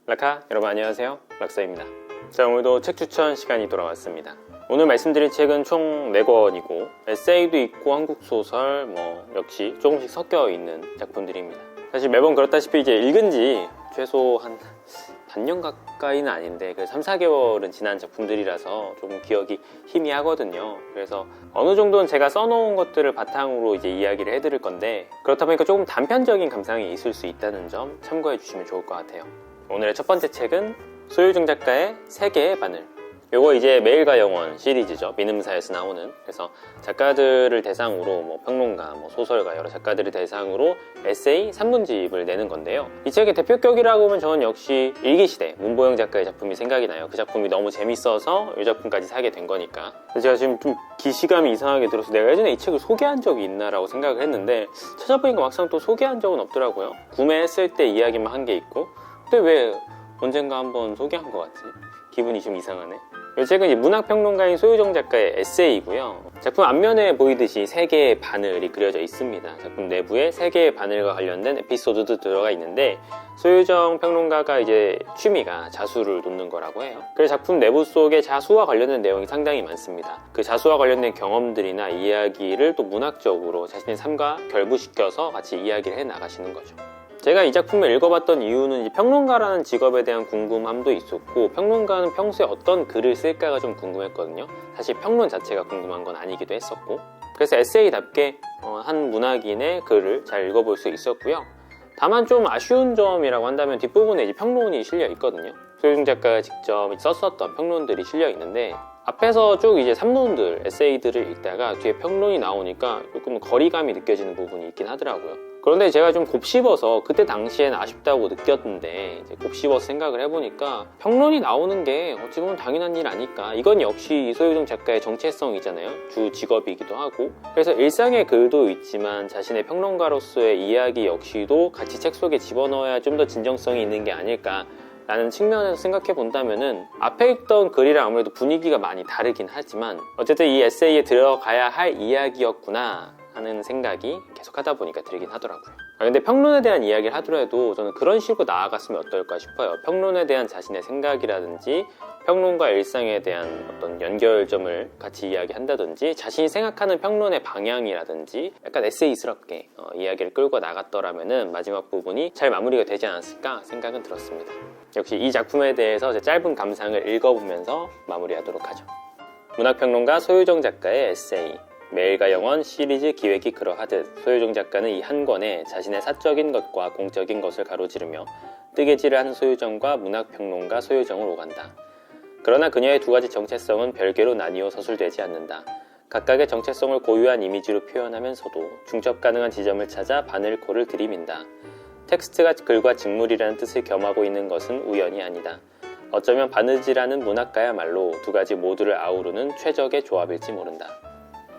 락카 여러분 안녕하세요, 락서입니다. 자, 오늘도 책 추천 시간이 돌아왔습니다. 오늘 말씀드릴 책은 총 4권이고 에세이도 있고 한국소설 역시 조금씩 섞여 있는 작품들입니다. 사실 매번 그렇다시피 이제 읽은 지 최소 한 반년 가까이는 아닌데 3, 4개월은 지난 작품들이라서 조금 기억이 희미하거든요. 그래서 어느 정도는 제가 써놓은 것들을 바탕으로 이제 이야기를 해드릴 건데, 그렇다 보니까 조금 단편적인 감상이 있을 수 있다는 점 참고해 주시면 좋을 것 같아요. 오늘의 첫 번째 책은 소유정 작가의 세계의 바늘. 요거 이제 매일과 영원 시리즈죠. 민음사에서 나오는. 그래서 작가들을 대상으로 평론가, 소설가 여러 작가들을 대상으로 에세이 3문집을 내는 건데요. 이 책의 대표격이라고 하면 저는 역시 일기시대 문보영 작가의 작품이 생각이 나요. 그 작품이 너무 재밌어서 이 작품까지 사게 된 거니까. 제가 지금 좀 기시감이 이상하게 들어서 내가 예전에 이 책을 소개한 적이 있나라고 생각을 했는데 찾아보니까 막상 또 소개한 적은 없더라고요. 구매했을 때 이야기만 한 게 있고, 근데 왜 언젠가 한번 소개한 것 같지? 기분이 좀 이상하네. 이 책은 문학평론가인 소유정 작가의 에세이고요. 작품 앞면에 보이듯이 3개의 바늘이 그려져 있습니다. 작품 내부에 3개의 바늘과 관련된 에피소드도 들어가 있는데, 소유정 평론가가 이제 취미가 자수를 놓는 거라고 해요. 그래서 작품 내부 속에 자수와 관련된 내용이 상당히 많습니다. 그 자수와 관련된 경험들이나 이야기를 또 문학적으로 자신의 삶과 결부시켜서 같이 이야기를 해 나가시는 거죠. 제가 이 작품을 읽어봤던 이유는 평론가라는 직업에 대한 궁금함도 있었고, 평론가는 평소에 어떤 글을 쓸까가 좀 궁금했거든요. 사실 평론 자체가 궁금한 건 아니기도 했었고, 그래서 에세이답게 한 문학인의 글을 잘 읽어볼 수 있었고요. 다만 좀 아쉬운 점이라고 한다면 뒷부분에 이제 평론이 실려 있거든요. 소유정 작가가 직접 썼었던 평론들이 실려 있는데, 앞에서 쭉 이제 삼론들, 에세이들을 읽다가 뒤에 평론이 나오니까 조금 거리감이 느껴지는 부분이 있긴 하더라고요. 그런데 제가 좀 곱씹어서 그때 당시에는 아쉽다고 느꼈는데, 이제 곱씹어서 생각을 해보니까 평론이 나오는 게 어찌 보면 당연한 일 아닐까. 이건 역시 소유정 작가의 정체성이잖아요. 주 직업이기도 하고. 그래서 일상의 글도 있지만 자신의 평론가로서의 이야기 역시도 같이 책 속에 집어넣어야 좀 더 진정성이 있는 게 아닐까 라는 측면에서 생각해 본다면은 앞에 읽던 글이랑 아무래도 분위기가 많이 다르긴 하지만 어쨌든 이 에세이에 들어가야 할 이야기였구나 하는 생각이 계속 하다 보니까 들긴 하더라고요. 근데 평론에 대한 이야기를 하더라도 저는 그런 식으로 나아갔으면 어떨까 싶어요. 평론에 대한 자신의 생각이라든지 평론과 일상에 대한 어떤 연결점을 같이 이야기한다든지 자신이 생각하는 평론의 방향이라든지 약간 에세이스럽게 이야기를 끌고 나갔더라면은 마지막 부분이 잘 마무리가 되지 않았을까 생각은 들었습니다. 역시 이 작품에 대해서 제 짧은 감상을 읽어보면서 마무리하도록 하죠. 문학평론가 소유정 작가의 에세이 매일과 영원 시리즈 기획이 그러하듯 소유정 작가는 이 한 권에 자신의 사적인 것과 공적인 것을 가로지르며 뜨개질을 하는 소유정과 문학평론가 소유정을 오간다. 그러나 그녀의 두 가지 정체성은 별개로 나뉘어 서술되지 않는다. 각각의 정체성을 고유한 이미지로 표현하면서도 중첩 가능한 지점을 찾아 바늘코를 들이민다. 텍스트가 글과 직물이라는 뜻을 겸하고 있는 것은 우연이 아니다. 어쩌면 바느질하는 문학가야말로 두 가지 모두를 아우르는 최적의 조합일지 모른다.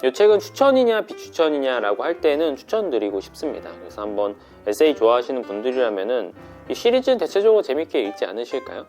이 책은 추천이냐 비추천이냐라고 할 때는 추천드리고 싶습니다. 그래서 한번 에세이 좋아하시는 분들이라면은 이 시리즈는 대체적으로 재밌게 읽지 않으실까요?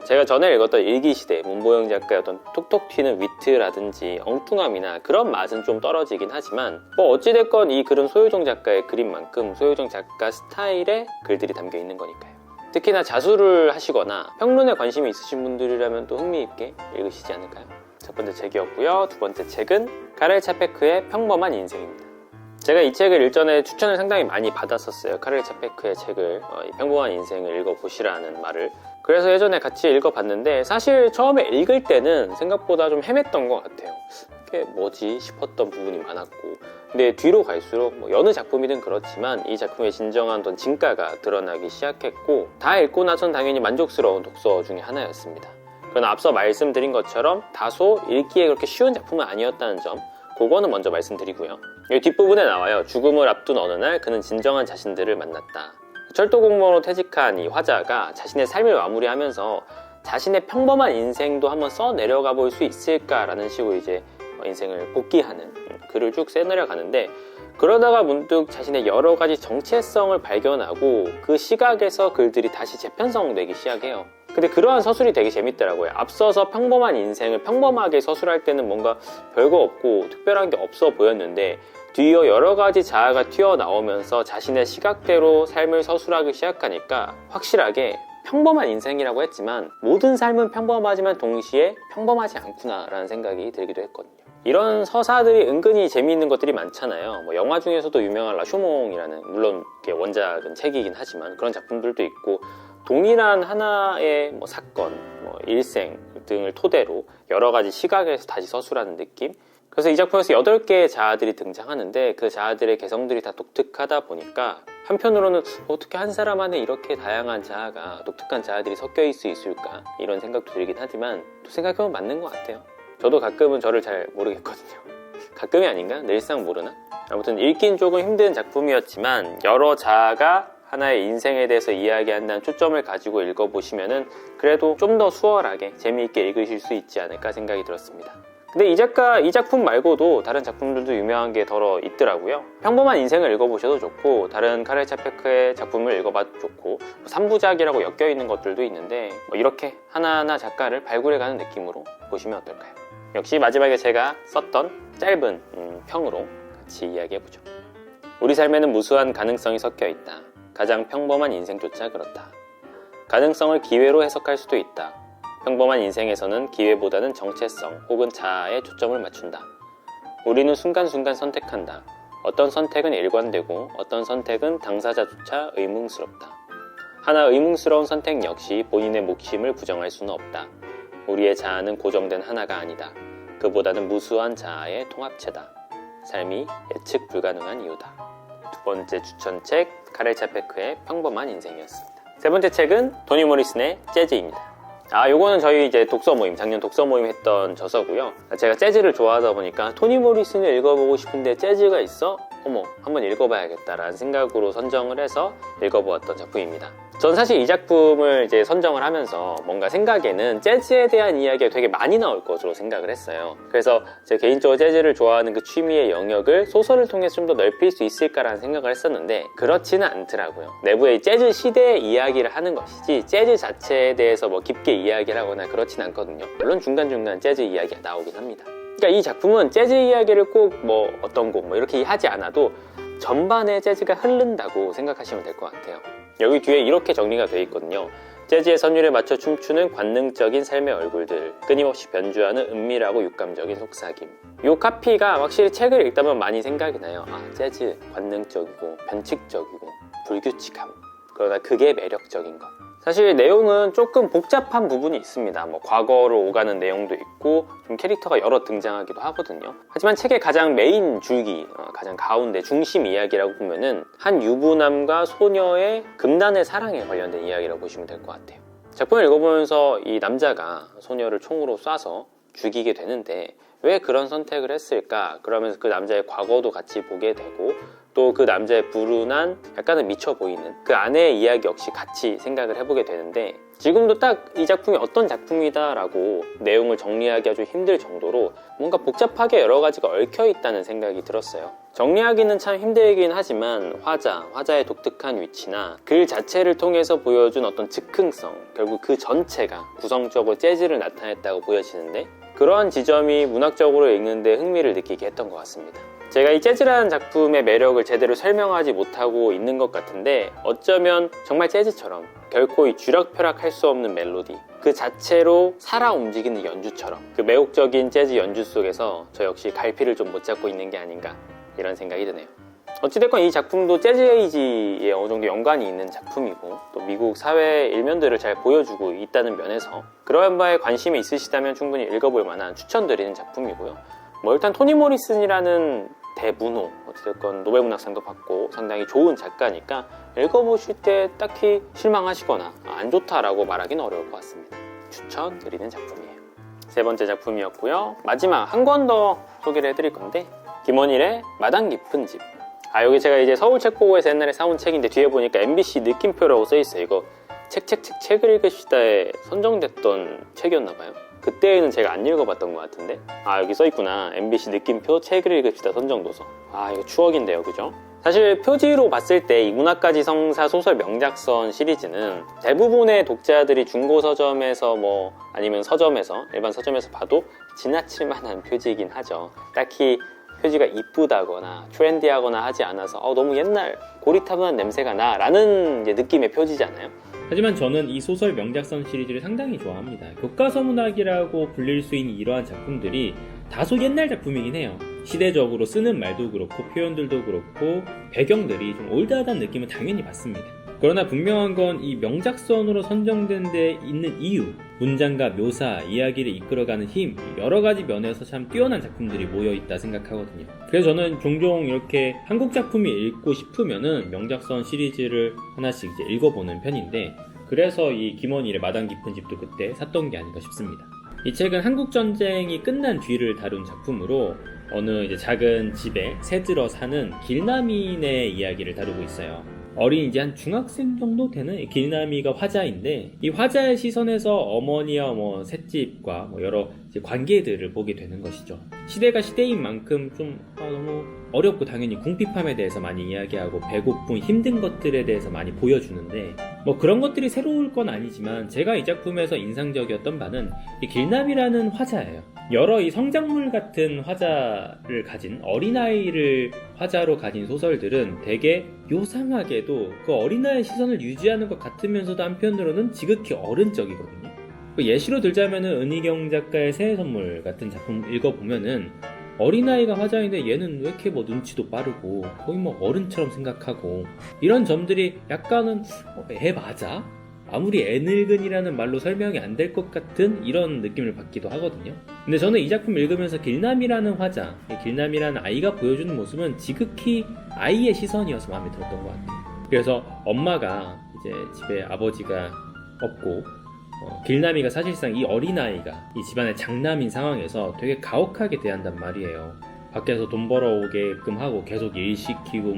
제가 전에 읽었던 일기시대 문보영 작가의 어떤 톡톡 튀는 위트라든지 엉뚱함이나 그런 맛은 좀 떨어지긴 하지만 어찌됐건 이 글은 소유정 작가의 글인 만큼 소유정 작가 스타일의 글들이 담겨 있는 거니까요. 특히나 자수를 하시거나 평론에 관심이 있으신 분들이라면 또 흥미있게 읽으시지 않을까요? 첫 번째 책이었고요. 두 번째 책은 카렐 차페크의 평범한 인생입니다. 제가 이 책을 일전에 추천을 상당히 많이 받았었어요. 카렐 차페크의 책을 평범한 인생을 읽어보시라는 말을. 그래서 예전에 같이 읽어봤는데 사실 처음에 읽을 때는 생각보다 좀 헤맸던 것 같아요. 이게 뭐지 싶었던 부분이 많았고, 근데 뒤로 갈수록 여느 작품이든 그렇지만 이 작품의 진정한 어떤 진가가 드러나기 시작했고, 다 읽고 나선 당연히 만족스러운 독서 중에 하나였습니다. 그러나 앞서 말씀드린 것처럼 다소 읽기에 그렇게 쉬운 작품은 아니었다는 점, 그거는 먼저 말씀드리고요. 여기 뒷부분에 나와요. 죽음을 앞둔 어느 날 그는 진정한 자신들을 만났다. 철도 공무원으로 퇴직한 이 화자가 자신의 삶을 마무리하면서 자신의 평범한 인생도 한번 써 내려가 볼 수 있을까라는 식으로 이제 인생을 복귀하는 글을 쭉 써내려가는데, 그러다가 문득 자신의 여러 가지 정체성을 발견하고 그 시각에서 글들이 다시 재편성되기 시작해요. 근데 그러한 서술이 되게 재밌더라고요. 앞서서 평범한 인생을 평범하게 서술할 때는 뭔가 별거 없고 특별한 게 없어 보였는데, 뒤이어 여러 가지 자아가 튀어나오면서 자신의 시각대로 삶을 서술하기 시작하니까 확실하게 평범한 인생이라고 했지만 모든 삶은 평범하지만 동시에 평범하지 않구나 라는 생각이 들기도 했거든요. 이런 서사들이 은근히 재미있는 것들이 많잖아요. 뭐 영화 중에서도 유명한 라쇼몽이라는, 물론 원작은 책이긴 하지만 그런 작품들도 있고, 동일한 하나의 뭐 사건, 뭐 일생 등을 토대로 여러 가지 시각에서 다시 서술하는 느낌. 그래서 이 작품에서 8개의 자아들이 등장하는데 그 자아들의 개성들이 다 독특하다 보니까 한편으로는 어떻게 한 사람 안에 이렇게 다양한 자아가, 독특한 자아들이 섞여 있을 수 있을까, 이런 생각도 들긴 하지만 또 생각해보면 맞는 것 같아요. 저도 가끔은 저를 잘 모르겠거든요. 가끔이 아닌가? 늘상 모르나? 아무튼 읽긴 조금 힘든 작품이었지만 여러 자아가 하나의 인생에 대해서 이야기한다는 초점을 가지고 읽어보시면은 그래도 좀 더 수월하게 재미있게 읽으실 수 있지 않을까 생각이 들었습니다. 근데 이 작품 말고도 다른 작품들도 유명한 게 더러 있더라고요. 평범한 인생을 읽어보셔도 좋고, 다른 카렐 차페크의 작품을 읽어봐도 좋고, 3부작이라고 엮여있는 것들도 있는데 뭐 이렇게 하나하나 작가를 발굴해가는 느낌으로 보시면 어떨까요? 역시 마지막에 제가 썼던 짧은 평으로 같이 이야기해보죠. 우리 삶에는 무수한 가능성이 섞여있다. 가장 평범한 인생조차 그렇다. 가능성을 기회로 해석할 수도 있다. 평범한 인생에서는 기회보다는 정체성 혹은 자아에 초점을 맞춘다. 우리는 순간순간 선택한다. 어떤 선택은 일관되고 어떤 선택은 당사자조차 의문스럽다. 하나 의문스러운 선택 역시 본인의 몫임을 부정할 수는 없다. 우리의 자아는 고정된 하나가 아니다. 그보다는 무수한 자아의 통합체다. 삶이 예측 불가능한 이유다. 두 번째 추천책, 카렐 차페크의 평범한 인생이었습니다. 세 번째 책은 토니 모리슨의 재즈입니다. 요거는 저희 이제 독서 모임, 작년 독서 모임 했던 저서고요. 제가 재즈를 좋아하다 보니까 토니 모리슨을 읽어보고 싶은데 재즈가 있어? 어머, 한번 읽어봐야겠다라는 생각으로 선정을 해서 읽어보았던 작품입니다. 전 사실 이 작품을 이제 선정을 하면서 뭔가 생각에는 재즈에 대한 이야기가 되게 많이 나올 것으로 생각을 했어요. 그래서 제 개인적으로 재즈를 좋아하는 그 취미의 영역을 소설을 통해서 좀 더 넓힐 수 있을까라는 생각을 했었는데 그렇지는 않더라고요. 내부의 재즈 시대의 이야기를 하는 것이지 재즈 자체에 대해서 뭐 깊게 이야기를 하거나 그렇진 않거든요. 물론 중간중간 재즈 이야기가 나오긴 합니다. 그러니까 이 작품은 재즈 이야기를 꼭 뭐 어떤 곡 뭐 이렇게 하지 않아도 전반에 재즈가 흐른다고 생각하시면 될 것 같아요. 여기 뒤에 이렇게 정리가 되어 있거든요. 재즈의 선율에 맞춰 춤추는 관능적인 삶의 얼굴들, 끊임없이 변주하는 은밀하고 육감적인 속삭임. 이 카피가 확실히 책을 읽다 보면 많이 생각이 나요. 재즈 관능적이고 변칙적이고 불규칙함, 그러나 그게 매력적인 것. 사실 내용은 조금 복잡한 부분이 있습니다. 뭐 과거로 오가는 내용도 있고 좀 캐릭터가 여러 등장하기도 하거든요. 하지만 책의 가장 메인 줄기, 가장 가운데 중심 이야기라고 보면은 한 유부남과 소녀의 금단의 사랑에 관련된 이야기라고 보시면 될 것 같아요. 작품을 읽어보면서 이 남자가 소녀를 총으로 쏴서 죽이게 되는데 왜 그런 선택을 했을까? 그러면서 그 남자의 과거도 같이 보게 되고 또 그 남자의 불운한 약간은 미쳐 보이는 그 아내의 이야기 역시 같이 생각을 해보게 되는데 지금도 딱 이 작품이 어떤 작품이다라고 내용을 정리하기 아주 힘들 정도로 뭔가 복잡하게 여러 가지가 얽혀 있다는 생각이 들었어요. 정리하기는 참 힘들긴 하지만 화자의 독특한 위치나 글 자체를 통해서 보여준 어떤 즉흥성, 결국 그 전체가 구성적으로 재즈를 나타냈다고 보여지는데 그러한 지점이 문학적으로 읽는데 흥미를 느끼게 했던 것 같습니다. 제가 이 재즈라는 작품의 매력을 제대로 설명하지 못하고 있는 것 같은데 어쩌면 정말 재즈처럼 결코 이 쥐락펴락할 수 없는 멜로디 그 자체로 살아 움직이는 연주처럼 그 매혹적인 재즈 연주 속에서 저 역시 갈피를 좀 못 잡고 있는 게 아닌가 이런 생각이 드네요. 어찌됐건 이 작품도 재즈 에이지에 어느 정도 연관이 있는 작품이고 또 미국 사회의 일면들을 잘 보여주고 있다는 면에서 그러한 바에 관심이 있으시다면 충분히 읽어볼 만한 추천드리는 작품이고요. 뭐 일단 토니 모리슨이라는 대문호, 어찌됐건 노벨문학상도 받고 상당히 좋은 작가니까 읽어보실 때 딱히 실망하시거나 안 좋다라고 말하기는 어려울 것 같습니다. 추천드리는 작품이에요. 세 번째 작품이었고요. 마지막 한 권 더 소개를 해드릴 건데 김원일의 마당 깊은 집. 여기 제가 이제 서울책보고에서 옛날에 사온 책인데 뒤에 보니까 MBC 느낌표라고 써있어요. 이거 책을 읽읍시다에 선정됐던 책이었나봐요. 그때는 제가 안 읽어봤던 것 같은데 여기 써있구나. MBC 느낌표 책을 읽읍시다 선정도서. 이거 추억인데요, 그죠? 사실 표지로 봤을 때 이 문학가지 성사 소설 명작선 시리즈는 대부분의 독자들이 중고 서점에서 뭐 아니면 서점에서 일반 서점에서 봐도 지나칠 만한 표지이긴 하죠. 딱히 표지가 이쁘다거나 트렌디하거나 하지 않아서 너무 옛날 고리타분한 냄새가 나 라는 느낌의 표지잖아요. 하지만 저는 이 소설 명작선 시리즈를 상당히 좋아합니다. 교과서문학이라고 불릴 수 있는 이러한 작품들이 다소 옛날 작품이긴 해요. 시대적으로 쓰는 말도 그렇고 표현들도 그렇고 배경들이 좀 올드하다는 느낌은 당연히 받습니다. 그러나 분명한 건 이 명작선으로 선정된 데 있는 이유, 문장과 묘사, 이야기를 이끌어가는 힘, 여러 가지 면에서 참 뛰어난 작품들이 모여있다 생각하거든요. 그래서 저는 종종 이렇게 한국 작품이 읽고 싶으면은 명작선 시리즈를 하나씩 이제 읽어보는 편인데, 그래서 이 김원일의 마당 깊은 집도 그때 샀던 게 아닌가 싶습니다. 이 책은 한국전쟁이 끝난 뒤를 다룬 작품으로 어느 이제 작은 집에 새들어 사는 길남인의 이야기를 다루고 있어요. 어린 이제 한 중학생 정도 되는 길남이가 화자인데, 이 화자의 시선에서 어머니와 셋집과 여러 이제 관계들을 보게 되는 것이죠. 시대가 시대인 만큼 좀 너무 어렵고 당연히 궁핍함에 대해서 많이 이야기하고 배고픔, 힘든 것들에 대해서 많이 보여주는데, 그런 것들이 새로울 건 아니지만 제가 이 작품에서 인상적이었던 바는 이 길남이라는 화자예요. 여러 이 성장물 같은 화자를 가진 어린아이를 화자로 가진 소설들은 되게 요상하게도 그 어린아이의 시선을 유지하는 것 같으면서도 한편으로는 지극히 어른적이거든요. 예시로 들자면은 은희경 작가의 새해 선물 같은 작품 읽어보면은 어린아이가 화자인데 얘는 왜 이렇게 눈치도 빠르고 거의 어른처럼 생각하고, 이런 점들이 약간은 애 맞아? 아무리 애늙은이라는 말로 설명이 안 될 것 같은 이런 느낌을 받기도 하거든요. 근데 저는 이 작품 읽으면서 길남이라는 화자, 길남이라는 아이가 보여주는 모습은 지극히 아이의 시선이어서 마음에 들었던 것 같아요. 그래서 엄마가 이제 집에 아버지가 없고 길남이가 사실상 이 어린아이가 이 집안의 장남인 상황에서 되게 가혹하게 대한단 말이에요. 밖에서 돈 벌어오게끔 하고 계속 일 시키고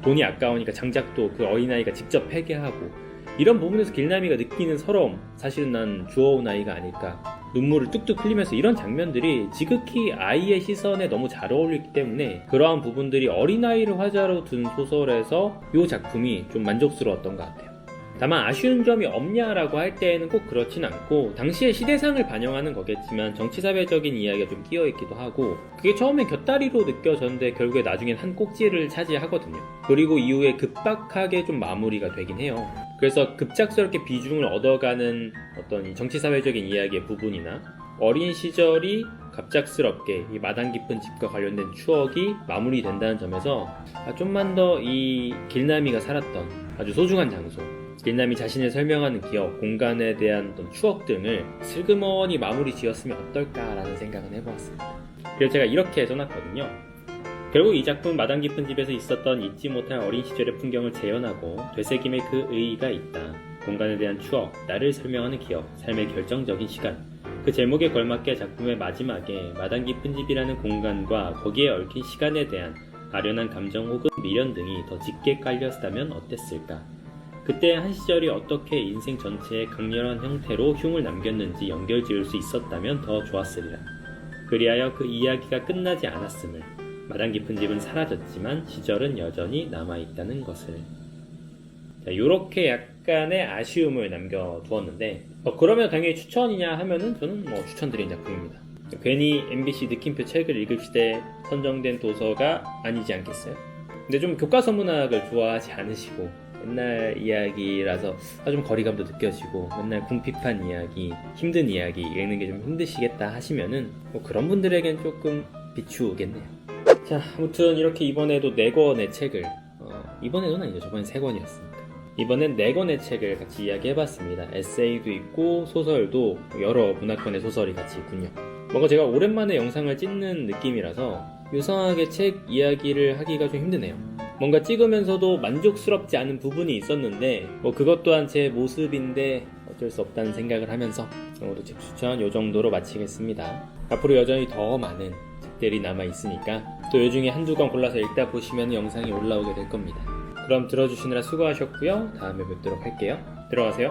돈이 아까우니까 장작도 그 어린아이가 직접 패게 하고, 이런 부분에서 길남이가 느끼는 서러움, 사실은 난 주워온 아이가 아닐까, 눈물을 뚝뚝 흘리면서 이런 장면들이 지극히 아이의 시선에 너무 잘 어울리기 때문에 그러한 부분들이 어린아이를 화자로 둔 소설에서 이 작품이 좀 만족스러웠던 것 같아요. 다만 아쉬운 점이 없냐라고 할 때에는 꼭 그렇진 않고, 당시의 시대상을 반영하는 거겠지만 정치사회적인 이야기가 좀 끼어있기도 하고, 그게 처음엔 곁다리로 느껴졌는데 결국에 나중엔 한 꼭지를 차지하거든요. 그리고 이후에 급박하게 좀 마무리가 되긴 해요. 그래서 급작스럽게 비중을 얻어가는 어떤 이 정치사회적인 이야기의 부분이나 어린 시절이 갑작스럽게 이 마당 깊은 집과 관련된 추억이 마무리된다는 점에서 좀만 더 이 길남이가 살았던 아주 소중한 장소, 길남이 자신을 설명하는 기억, 공간에 대한 어떤 추억 등을 슬그머니 마무리 지었으면 어떨까라는 생각은 해보았습니다. 그래서 제가 이렇게 써놨거든요. 결국 이 작품 마당 깊은 집에서 있었던 잊지 못할 어린 시절의 풍경을 재현하고 되새김에 그 의의가 있다. 공간에 대한 추억, 나를 설명하는 기억, 삶의 결정적인 시간. 그 제목에 걸맞게 작품의 마지막에 마당 깊은 집이라는 공간과 거기에 얽힌 시간에 대한 아련한 감정 혹은 미련 등이 더 짙게 깔렸다면 어땠을까? 그때 한 시절이 어떻게 인생 전체에 강렬한 형태로 흉을 남겼는지 연결지을 수 있었다면 더 좋았으리라. 그리하여 그 이야기가 끝나지 않았음을, 마당 깊은 집은 사라졌지만 시절은 여전히 남아있다는 것을. 요렇게 약간의 아쉬움을 남겨두었는데, 그러면 당연히 추천이냐 하면은 저는 추천드리는 작품입니다. 괜히 MBC 느낌표 책을 읽을 시대에 선정된 도서가 아니지 않겠어요? 근데 좀 교과서문학을 좋아하지 않으시고 옛날 이야기라서 좀 거리감도 느껴지고 맨날 궁핍한 이야기, 힘든 이야기 읽는 게 좀 힘드시겠다 하시면은 그런 분들에겐 조금 비추겠네요. 자, 아무튼 이렇게 이번에도 4권의 책을 이번에는 아니죠, 저번엔 3권이었습니다. 이번엔 4권의 책을 같이 이야기해봤습니다. 에세이도 있고 소설도 여러 문학권의 소설이 같이 있군요. 뭔가 제가 오랜만에 영상을 찍는 느낌이라서 유성하게 책 이야기를 하기가 좀 힘드네요. 뭔가 찍으면서도 만족스럽지 않은 부분이 있었는데 그것 또한 제 모습인데 어쩔 수 없다는 생각을 하면서 오늘 책 추천 이 정도로 마치겠습니다. 앞으로 여전히 더 많은 책들이 남아있으니까 또 이 중에 한두 권 골라서 읽다 보시면 영상이 올라오게 될 겁니다. 그럼 들어주시느라 수고하셨고요. 다음에 뵙도록 할게요. 들어가세요.